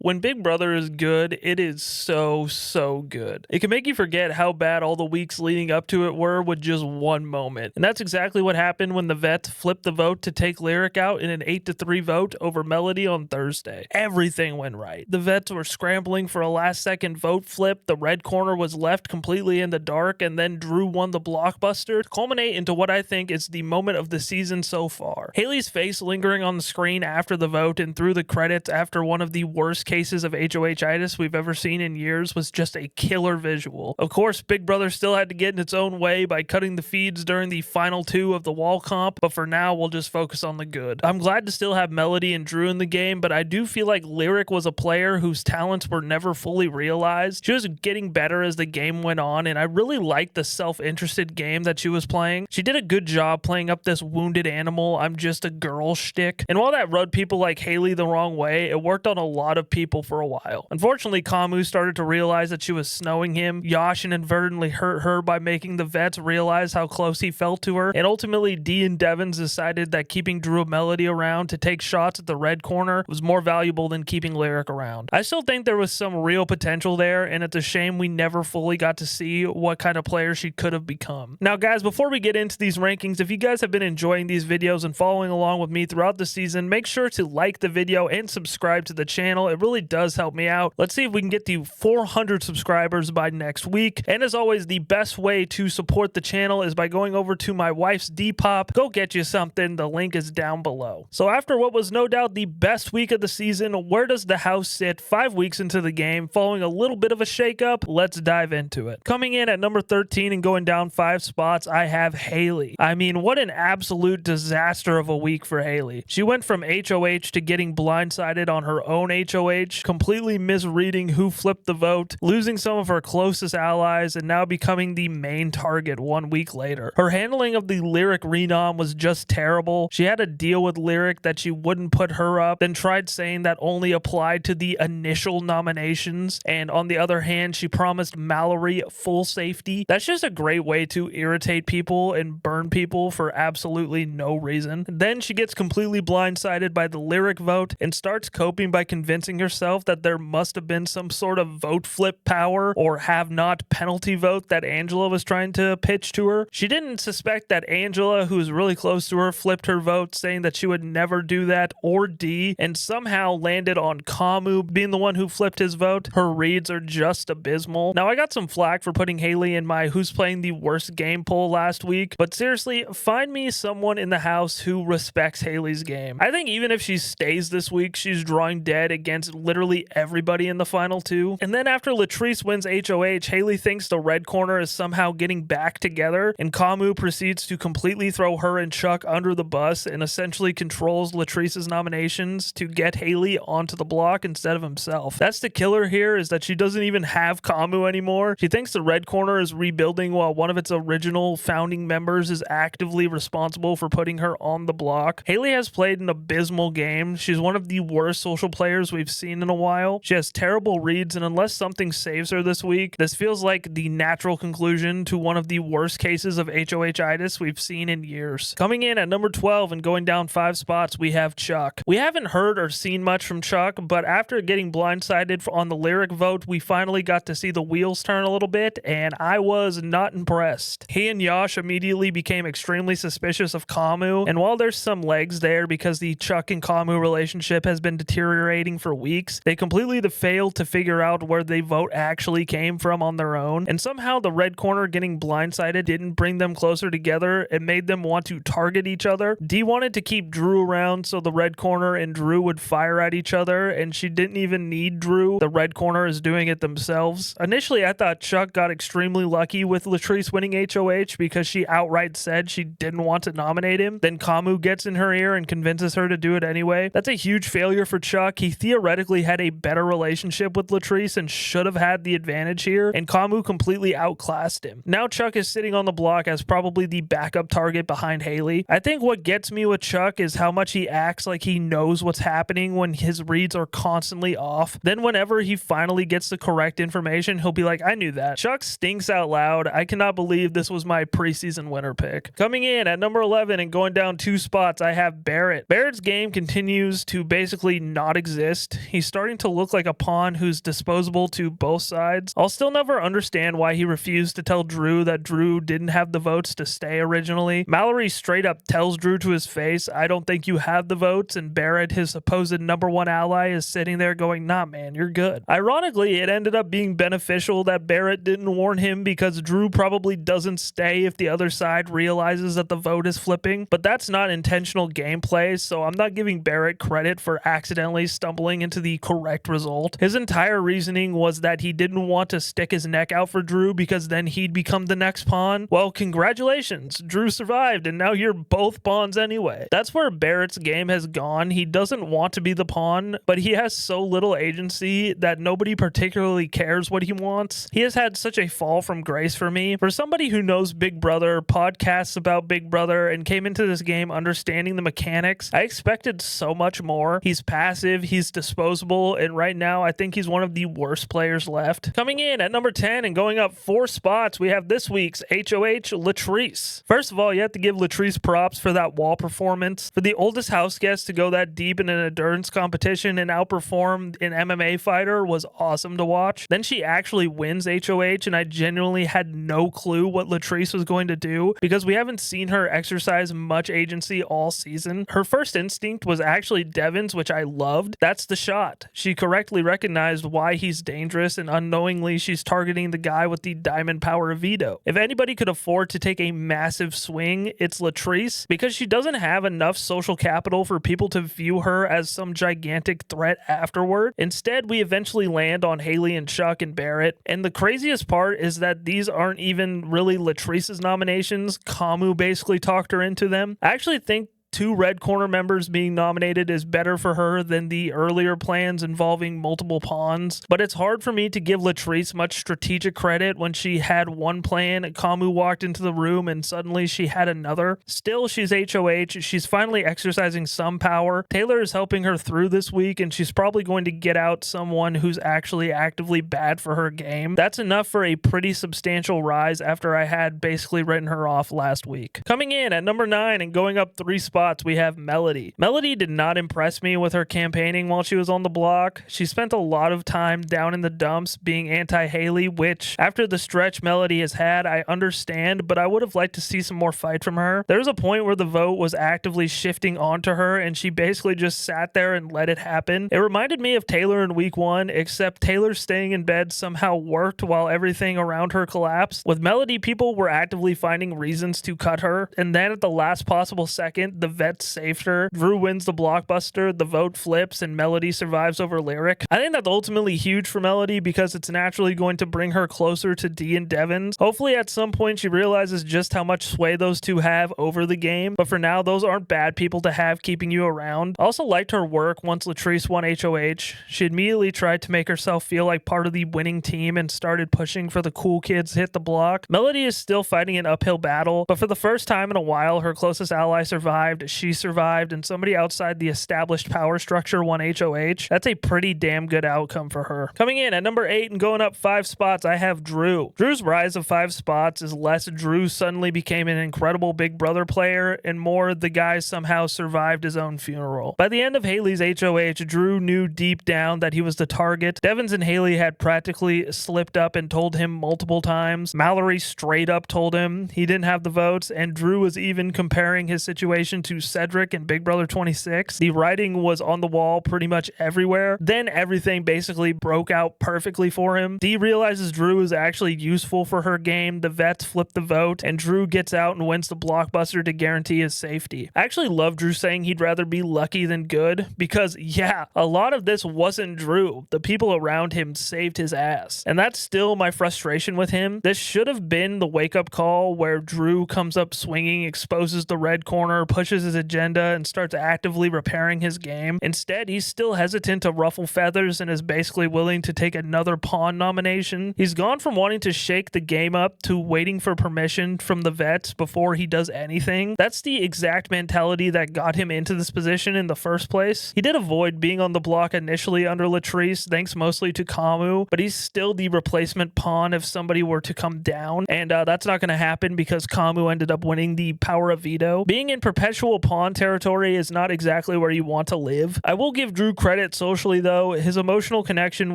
When Big Brother is good, it is so good. It can make you forget how bad all the weeks leading up to it were with just one moment. And that's exactly what happened when the vets flipped the vote to take Lyric out in an 8-3 vote over Melody on Thursday. Everything went right. The vets were scrambling for a last-second vote flip, the red corner was left completely in the dark, and then Drew won the blockbuster to culminate into what I think is the moment of the season so far. Haley's face lingering on the screen after the vote and through the credits after one of the worst cases of HOH-itis we've ever seen in years was just a killer visual. Of course, Big Brother still had to get in its own way by cutting the feeds during the final 2 of the wall comp, but for now we'll just focus on the good. I'm glad to still have Melody and Drew in the game, but I do feel like Lyric was a player whose talents were never fully realized. She was getting better as the game went on, and I really liked the self-interested game that she was playing. She did a good job playing up this wounded animal, I'm just a girl shtick, and while that rubbed people like Haley the wrong way, it worked on a lot of people for a while. Unfortunately, Kamu started to realize that she was snowing him. Yash inadvertently hurt her by making the vets realize how close he felt to her, and ultimately Dee and Devens decided that keeping Drew and Melody around to take shots at the red corner was more valuable than keeping Lyric around. I still think there was some real potential there, and it's a shame we never fully got to see what kind of player she could have become. Now guys, before we get into these rankings, if you guys have been enjoying these videos and following along with me throughout the season, make sure to like the video and subscribe to the channel. It really does help me out. Let's see if we can get to 400 subscribers by next week. And as always, the best way to support the channel is by going over to my wife's Depop. Go get you something. The link is down below. So after what was no doubt the best week of the season, where does the house sit 5 weeks into the game following a little bit of a shakeup? Let's dive into it. Coming in at number 13 and going down 5 spots, I have Haley. I mean, what an absolute disaster of a week for Haley. She went from HOH to getting blindsided on her own HOH, completely misreading who flipped the vote, losing some of her closest allies, and now becoming the main target 1 week later. Her handling of the Lyric renom was just terrible. She had a deal with Lyric that she wouldn't put her up, then tried saying that only applied to the initial nominations, and on the other hand, she promised Mallory full safety. That's just a great way to irritate people and burn people for absolutely no reason. Then she gets completely blindsided by the Lyric vote and starts coping by convincing herself that there must have been some sort of vote flip power or have not penalty vote that Angela was trying to pitch to her. She didn't suspect that Angela, who was really close to her, flipped her vote, saying that she would never do that, or Dee, and somehow landed on Kamu being the one who flipped his vote. Her reads are just abysmal. Now, I got some flack for putting Haley in my who's playing the worst game poll last week, but seriously, find me someone in the house who respects Haley's game. I think even if she stays this week, she's drawing dead against literally everybody in the final 2. And then after Latrice wins HOH, Haley thinks the red corner is somehow getting back together, and Kamu proceeds to completely throw her and Chuk under the bus and essentially controls Latrice's nominations to get Haley onto the block instead of himself. That's the killer here, is that she doesn't even have Kamu anymore. She thinks the red corner is rebuilding while one of its original founding members is actively responsible for putting her on the block. Haley has played an abysmal game. She's one of the worst social players we've seen in a while. She has terrible reads, and unless something saves her this week, this feels like the natural conclusion to one of the worst cases of HOH-itis we've seen in years. Coming in at number 12 and going down 5 spots, we have Chuk. We haven't heard or seen much from Chuk, but after getting blindsided on the Lyric vote, we finally got to see the wheels turn a little bit, and I was not impressed. He and Yash immediately became extremely suspicious of Kamu, and while there's some legs there because the Chuk and Kamu relationship has been deteriorating for weeks, they completely failed to figure out where the vote actually came from on their own, and somehow the red corner getting blindsided didn't bring them closer together. It made them want to target each other. Dee wanted to keep Drew around so the red corner and Drew would fire at each other, and she didn't even need Drew. The red corner is doing it themselves. Initially, I thought Chuk got extremely lucky with Latrice winning HOH because she outright said she didn't want to nominate him. Then Kamu gets in her ear and convinces her to do it anyway. That's a huge failure for Chuk. He theoretically had a better relationship with Latrice and should have had the advantage here, and Kamu completely outclassed him. Now Chuk is sitting on the block as probably the backup target behind Haley. I think what gets me with Chuk is how much he acts like he knows what's happening when his reads are constantly off. Then whenever he finally gets the correct information, he'll be like, I knew that. Chuk stinks out loud. I cannot believe this was my preseason winner pick. Coming in at number 11 and going down 2 spots, I have Barrett. Barrett's game continues to basically not exist. He's starting to look like a pawn who's disposable to both sides. I'll still never understand why he refused to tell Drew that Drew didn't have the votes to stay originally. Mallory straight up tells Drew to his face, "I don't think you have the votes," and Barrett, his supposed #1 ally, is sitting there going, "Nah, man, you're good." Ironically, it ended up being beneficial that Barrett didn't warn him because Drew probably doesn't stay if the other side realizes that the vote is flipping, but that's not intentional gameplay, so I'm not giving Barrett credit for accidentally stumbling into the correct result. His entire reasoning was that he didn't want to stick his neck out for Drew because then he'd become the next pawn. Well, congratulations, Drew survived and now you're both pawns anyway. That's where Barrett's game has gone. He doesn't want to be the pawn, but he has so little agency that nobody particularly cares what he wants. He has had such a fall from grace for me. For somebody who knows Big Brother, podcasts about Big Brother, and came into this game understanding the mechanics, I expected so much more. He's passive, he's disposable, and right now I think he's one of the worst players left. Coming in at number 10 and going up 4 spots, we have this week's HOH Latrice. First of all, you have to give Latrice props for that wall performance. For the oldest house guest to go that deep in an endurance competition and outperform an MMA fighter was awesome to watch. Then she actually wins HOH, and I genuinely had no clue what Latrice was going to do because we haven't seen her exercise much agency all season. Her first instinct was actually Devens, which I loved. That's the shot. She correctly recognized why he's dangerous, and unknowingly she's targeting the guy with the diamond power veto. If anybody could afford to take a massive swing, it's Latrice, because she doesn't have enough social capital for people to view her as some gigantic threat afterward. Instead, we eventually land on Haley and Chuk and Barrett, and the craziest part is that these aren't even really Latrice's nominations. Kamu basically talked her into them. I actually think 2 red corner members being nominated is better for her than the earlier plans involving multiple pawns, but it's hard for me to give Latrice much strategic credit when she had one plan, Kamu walked into the room, and suddenly she had another. Still, she's HOH, she's finally exercising some power. Taylor is helping her through this week, and she's probably going to get out someone who's actually actively bad for her game. That's enough for a pretty substantial rise after I had basically written her off last week. Coming in at number 9 and going up 3 spots, we have Melody. Melody did not impress me with her campaigning while she was on the block. She spent a lot of time down in the dumps being anti-Haley, which after the stretch Melody has had, I understand, but I would have liked to see some more fight from her. There was a point where the vote was actively shifting onto her and she basically just sat there and let it happen. It reminded me of Taylor in week 1, except Taylor staying in bed somehow worked while everything around her collapsed. With Melody, people were actively finding reasons to cut her, and then at the last possible second, the vet saved her. Drew wins the blockbuster, the vote flips, and Melody survives over Lyric. I think that's ultimately huge for Melody because it's naturally going to bring her closer to Dee and Devens. Hopefully at some point she realizes just how much sway those two have over the game, but for now those aren't bad people to have keeping you around. I also liked her work once Latrice won HOH. She immediately tried to make herself feel like part of the winning team and started pushing for the cool kids to hit the block. Melody is still fighting an uphill battle, but for the first time in a while her closest ally survived, she survived, and somebody outside the established power structure won HOH. That's a pretty damn good outcome for her. Coming in at number 8 and going up 5 spots, I have Drew. Drew's rise of 5 spots is less Drew suddenly became an incredible Big Brother player and more the guy somehow survived his own funeral. By the end of Haley's HOH, Drew knew deep down that he was the target. Devens and Haley had practically slipped up and told him multiple times. Mallory straight up told him he didn't have the votes, and Drew was even comparing his situation to Cedric and Big Brother 26. The writing was on the wall pretty much everywhere. Then everything basically broke out perfectly for him. Dee realizes Drew is actually useful for her game. The vets flip the vote, and Drew gets out and wins the blockbuster to guarantee his safety. I actually love Drew saying he'd rather be lucky than good because, yeah, a lot of this wasn't Drew. The people around him saved his ass. And that's still my frustration with him. This should have been the wake-up call where Drew comes up swinging, exposes the red corner, pushes his agenda, and starts actively repairing his game. Instead, he's still hesitant to ruffle feathers and is basically willing to take another pawn nomination. He's gone from wanting to shake the game up to waiting for permission from the vets before he does anything. That's the exact mentality that got him into this position in the first place. He did avoid being on the block initially under Latrice, thanks mostly to Kamu, but he's still the replacement pawn if somebody were to come down, and that's not going to happen because Kamu ended up winning the power of veto. Being in perpetual equal pawn territory is not exactly where you want to live. I will give Drew credit socially though. His emotional connection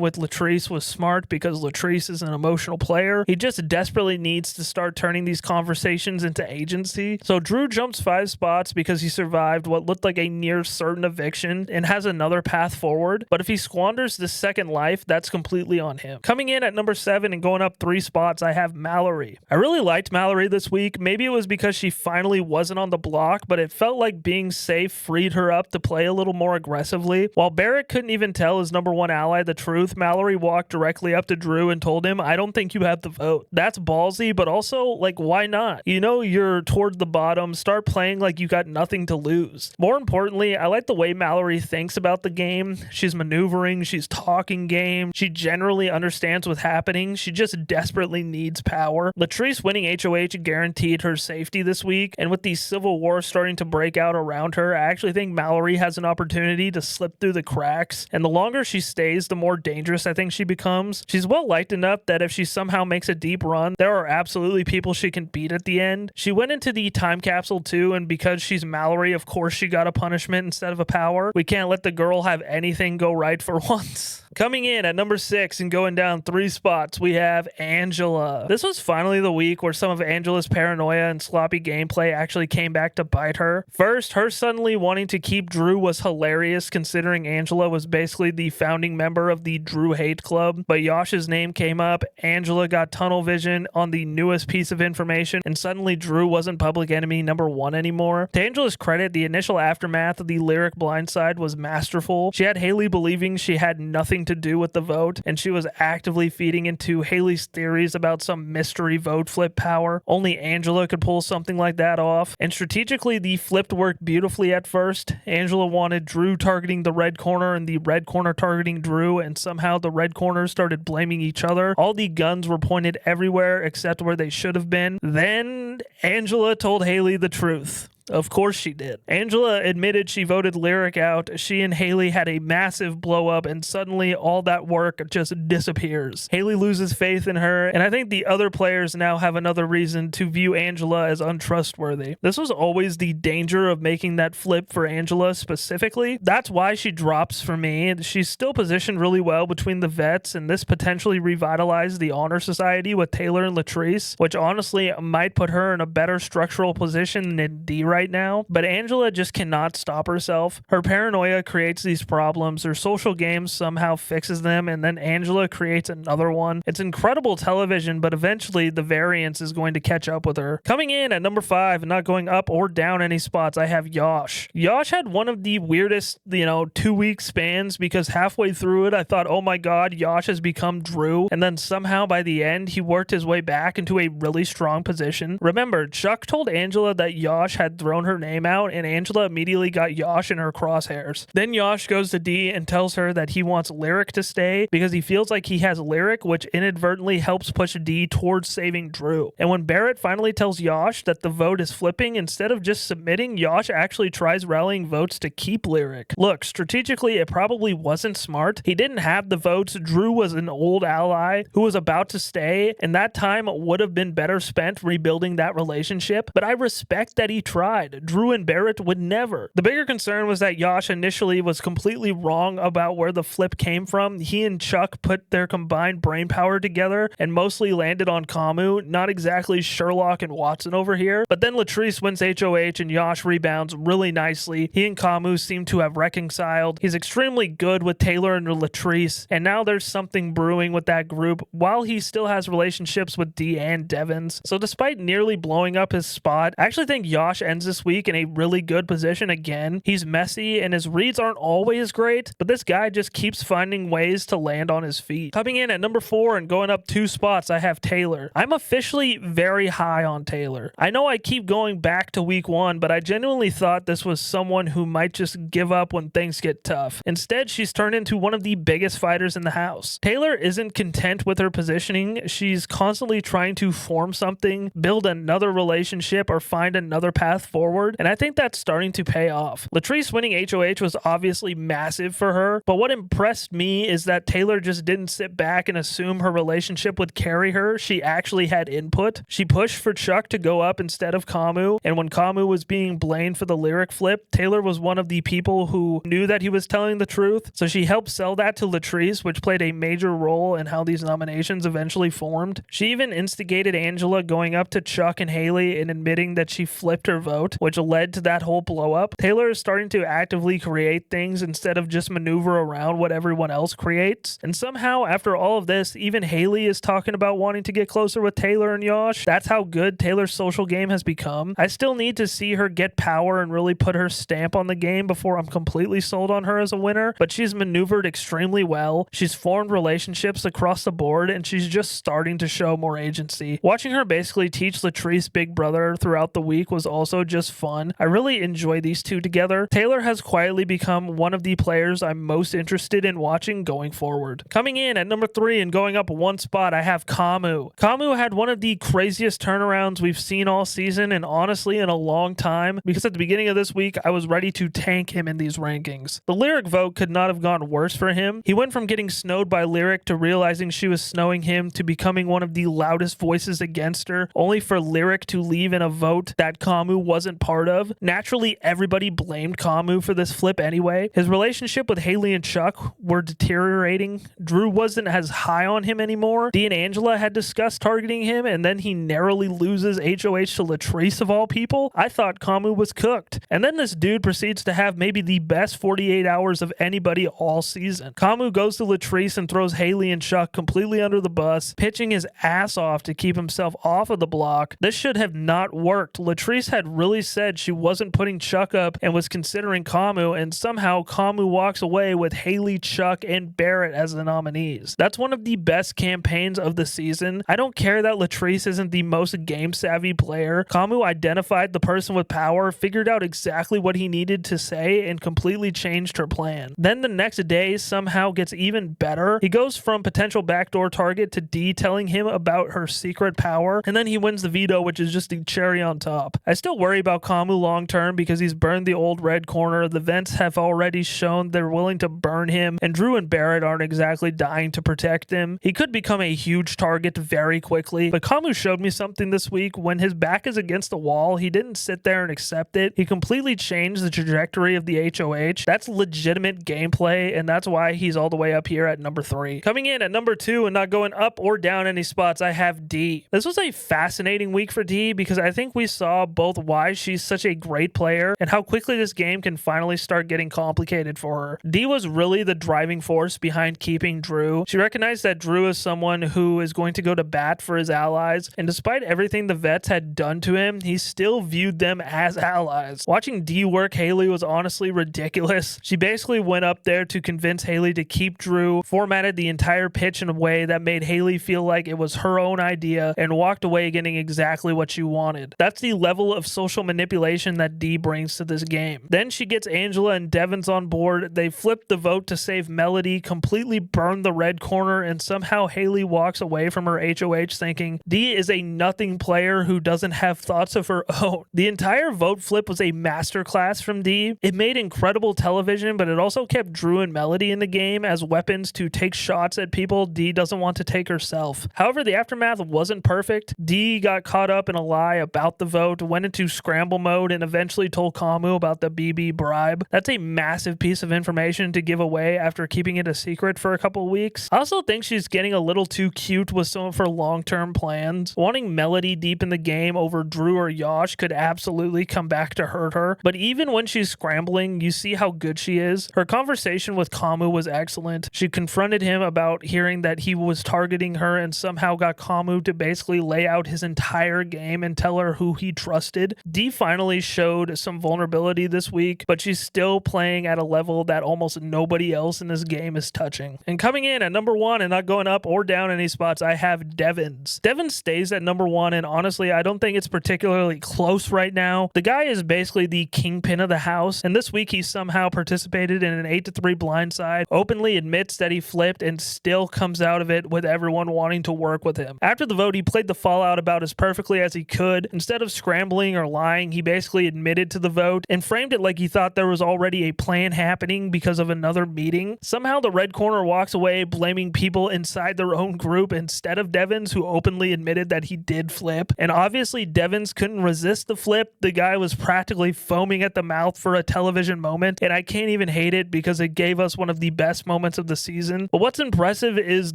with Latrice was smart because Latrice is an emotional player. He just desperately needs to start turning these conversations into agency. So Drew jumps 5 spots because he survived what looked like a near certain eviction and has another path forward. But if he squanders this second life, that's completely on him. Coming in at number 7 and going up 3 spots, I have Mallory. I really liked Mallory this week. Maybe it was because she finally wasn't on the block, but it felt like being safe freed her up to play a little more aggressively. While Barrett couldn't even tell his number 1 ally the truth, Mallory walked directly up to Drew and told him, "I don't think you have the vote." That's ballsy, but also, like, why not? You know you're toward the bottom, start playing like you got nothing to lose. More importantly, I like the way Mallory thinks about the game. She's maneuvering, she's talking game, she generally understands what's happening, she just desperately needs power. Latrice winning HOH guaranteed her safety this week, and with the civil war starting to break out around her, I actually think Mallory has an opportunity to slip through the cracks, and the longer she stays, the more dangerous I think she becomes. She's well liked enough that if she somehow makes a deep run, there are absolutely people she can beat at the end. She went into the time capsule too, and because she's Mallory, of course she got a punishment instead of a power. We can't let the girl have anything go right for once. Coming in at number 6 and going down 3 spots, we have Angela. This was finally the week where some of Angela's paranoia and sloppy gameplay actually came back to bite her. First, her suddenly wanting to keep Drew was hilarious considering Angela was basically the founding member of the Drew Hate Club, but Yash's name came up, Angela got tunnel vision on the newest piece of information, and suddenly Drew wasn't public enemy number 1 anymore. To Angela's credit, the initial aftermath of the lyric blindside was masterful. She had Haley believing she had nothing to do with the vote, and she was actively feeding into Haley's theories about some mystery vote flip power. Only Angela could pull something like that off, and strategically the flip worked beautifully at first. Angela wanted Drew targeting the red corner and the red corner targeting Drew, and somehow the red corners started blaming each other. All the guns were pointed everywhere except where they should have been. Then Angela told Haley the truth. Of course she did. Angela admitted she voted Lyric out. She and Haley had a massive blow up, and suddenly all that work just disappears. Haley loses faith in her, and I think the other players now have another reason to view Angela as untrustworthy. This was always the danger of making that flip for Angela specifically. That's why she drops for me. She's still positioned really well between the vets, and this potentially revitalized the Honor Society with Taylor and Latrice, which honestly might put her in a better structural position than Dee right now, but Angela just cannot stop herself. Her paranoia creates these problems, her social games somehow fixes them, and then Angela creates another one. It's incredible television, but eventually the variance is going to catch up with her. Coming in at number 5 and not going up or down any spots, I have Yash. Yash had one of the weirdest, 2-week spans because halfway through it, I thought, oh my god, Yash has become Drew, and then somehow by the end, he worked his way back into a really strong position. Remember, Chuk told Angela that Yash had thrown her name out, and Angela immediately got Yash in her crosshairs. Then Yash goes to Dee and tells her that he wants Lyric to stay because he feels like he has Lyric, which inadvertently helps push Dee towards saving Drew. And when Barrett finally tells Yash that the vote is flipping, instead of just submitting, Yash actually tries rallying votes to keep Lyric. Look, strategically, it probably wasn't smart. He didn't have the votes. Drew was an old ally who was about to stay, and that time would have been better spent rebuilding that relationship, but I respect that he tried. Drew and Barrett would never. The bigger concern was that Yash initially was completely wrong about where the flip came from. He and Chuk put their combined brain power together and mostly landed on Kamu, not exactly Sherlock and Watson over here. But then Latrice wins HOH and Yash rebounds really nicely. He and Kamu seem to have reconciled. He's extremely good with Taylor and Latrice, and now there's something brewing with that group while he still has relationships with Dee and Devens. So despite nearly blowing up his spot, I actually think Yash ends this week in a really good position again. He's messy and his reads aren't always great, but this guy just keeps finding ways to land on his feet. Coming in at number 4 and going up 2 spots, I have Taylor. I'm officially very high on Taylor. I know I keep going back to week 1, but I genuinely thought this was someone who might just give up when things get tough. Instead, she's turned into one of the biggest fighters in the house. Taylor isn't content with her positioning. She's constantly trying to form something, build another relationship, or find another path forward, and I think that's starting to pay off. Latrice winning HOH was obviously massive for her, but what impressed me is that Taylor just didn't sit back and assume her relationship would carry her. She actually had input. She pushed for Chuk to go up instead of Kamu, and when Kamu was being blamed for the lyric flip, Taylor was one of the people who knew that he was telling the truth, so she helped sell that to Latrice, which played a major role in how these nominations eventually formed. She even instigated Angela going up to Chuk and Haley and admitting that she flipped her vote, which led to that whole blow up. Taylor is starting to actively create things instead of just maneuver around what everyone else creates. And somehow, after all of this, even Haley is talking about wanting to get closer with Taylor and Yash. That's how good Taylor's social game has become. I still need to see her get power and really put her stamp on the game before I'm completely sold on her as a winner, but she's maneuvered extremely well. She's formed relationships across the board, and she's just starting to show more agency. Watching her basically teach Latrice Big Brother throughout the week was also just fun. I really enjoy these two together. Taylor has quietly become one of the players I'm most interested in watching going forward. Coming in at number 3 and going up one spot, I have Kamu. Kamu had one of the craziest turnarounds we've seen all season, and honestly in a long time, because at the beginning of this week I was ready to tank him in these rankings. The lyric vote could not have gone worse for him. He went from getting snowed by lyric to realizing she was snowing him to becoming one of the loudest voices against her, only for lyric to leave in a vote that Kamu wasn't part of. Naturally, everybody blamed Kamu for this flip anyway. His relationship with Haley and Chuk were deteriorating. Drew wasn't as high on him anymore. Dee and Angela had discussed targeting him, and then he narrowly loses HOH to Latrice of all people. I thought Kamu was cooked. And then this dude proceeds to have maybe the best 48 hours of anybody all season. Kamu goes to Latrice and throws Haley and Chuk completely under the bus, pitching his ass off to keep himself off of the block. This should have not worked. Latrice had really said she wasn't putting Chuk up and was considering Kamu, and somehow Kamu walks away with Haley, Chuk, and Barrett as the nominees. That's one of the best campaigns of the season. I don't care that Latrice isn't the most game-savvy player. Kamu identified the person with power, figured out exactly what he needed to say, and completely changed her plan. Then the next day somehow gets even better. He goes from potential backdoor target to Dee telling him about her secret power, and then he wins the veto, which is just the cherry on top. I still worry about Kamu long term because he's burned the old red corner. The vents have already shown they're willing to burn him, and Drew and Barrett aren't exactly dying to protect him. He could become a huge target very quickly, but Kamu showed me something this week. When his back is against the wall, he didn't sit there and accept it. He completely changed the trajectory of the HOH. That's legitimate gameplay, and that's why he's all the way up here at number 3. Coming in at number 2 and not going up or down any spots, I have Dee. This was a fascinating week for Dee because I think we saw both why she's such a great player and how quickly this game can finally start getting complicated for her. Dee was really the driving force behind keeping Drew. She recognized that Drew is someone who is going to go to bat for his allies, and despite everything the vets had done to him, he still viewed them as allies. Watching Dee work Haley was honestly ridiculous. She basically went up there to convince Haley to keep Drew, formatted the entire pitch in a way that made Haley feel like it was her own idea, and walked away getting exactly what she wanted. That's the level of social manipulation that Dee brings to this game. Then she gets Angela and Devens on board. They flip the vote to save Melody, completely burn the red corner, and somehow Haley walks away from her HOH thinking Dee is a nothing player who doesn't have thoughts of her own. The entire vote flip was a masterclass from Dee. It made incredible television, but it also kept Drew and Melody in the game as weapons to take shots at people Dee doesn't want to take herself. However, the aftermath wasn't perfect. Dee got caught up in a lie about the vote, went into scramble mode, and eventually told Kamu about the BB bribe. That's a massive piece of information to give away after keeping it a secret for a couple weeks. I also think she's getting a little too cute with some of her long-term plans. Wanting Melody deep in the game over Drew or Yash could absolutely come back to hurt her, but even when she's scrambling, you see how good she is. Her conversation with Kamu was excellent. She confronted him about hearing that he was targeting her and somehow got Kamu to basically lay out his entire game and tell her who he trusted. Dee finally showed some vulnerability this week, but she's still playing at a level that almost nobody else in this game is touching. And coming in at number 1 and not going up or down any spots, I have Devens. Devens stays at number 1, and honestly, I don't think it's particularly close right now. The guy is basically the kingpin of the house, and this week he somehow participated in an 8-3 blindside, openly admits that he flipped, and still comes out of it with everyone wanting to work with him. After the vote, he played the fallout about as perfectly as he could. Instead of scrambling or lying. He basically admitted to the vote and framed it like he thought there was already a plan happening because of another meeting. Somehow the red corner walks away blaming people inside their own group instead of Devens, who openly admitted that he did flip. And obviously Devens couldn't resist the flip. The guy was practically foaming at the mouth for a television moment, and I can't even hate it because it gave us one of the best moments of the season. But what's impressive is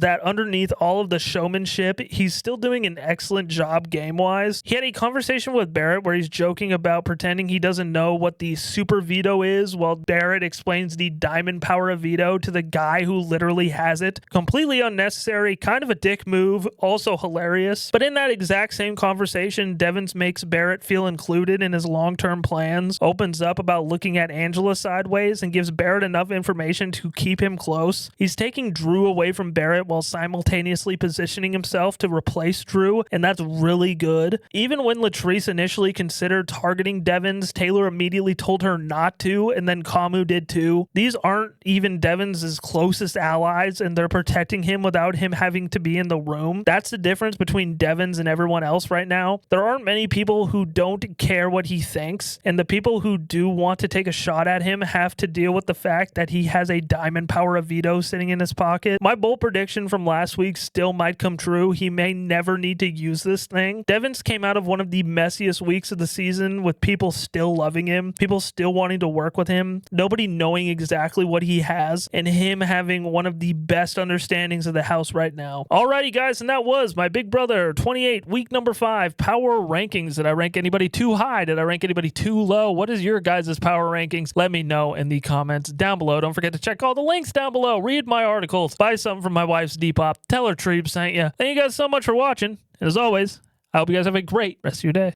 that underneath all of the showmanship, he's still doing an excellent job game-wise. He had a conversation with Barrett where he's joking about pretending he doesn't know what the super veto is, while Barrett explains the diamond power of veto to the guy who literally has it. Completely unnecessary, kind of a dick move, also hilarious. But in that exact same conversation, Devens makes Barrett feel included in his long-term plans, opens up about looking at Angela sideways, and gives Barrett enough information to keep him close. He's taking Drew away from Barrett while simultaneously positioning himself to replace Drew, and that's really good. Even when Latrice initially considered targeting Devens, Taylor immediately told her not to, and then Kamu did too. These aren't even Devens' closest allies, and they're protecting him without him having to be in the room. That's the difference between Devens and everyone else right now. There aren't many people who don't care what he thinks, and the people who do want to take a shot at him have to deal with the fact that he has a diamond power of veto sitting in his pocket. My bold prediction from last week still might come true. He may never need to use this thing. Devens came out of one of the messiest weeks of the season with people still loving him, people still wanting to work with him, nobody knowing exactly what he has, and him having one of the best understandings of the house right now. Alrighty guys, and that was my Big Brother 28 week number 5 power rankings. Did I rank anybody too high? Did I rank anybody too low? What is your guys' power rankings? Let me know in the comments down below. Don't forget to check all the links down below. Read my articles. Buy something from my wife's Depop. Tell her Treeb sent you. Thank you guys so much for watching. And as always, I hope you guys have a great rest of your day.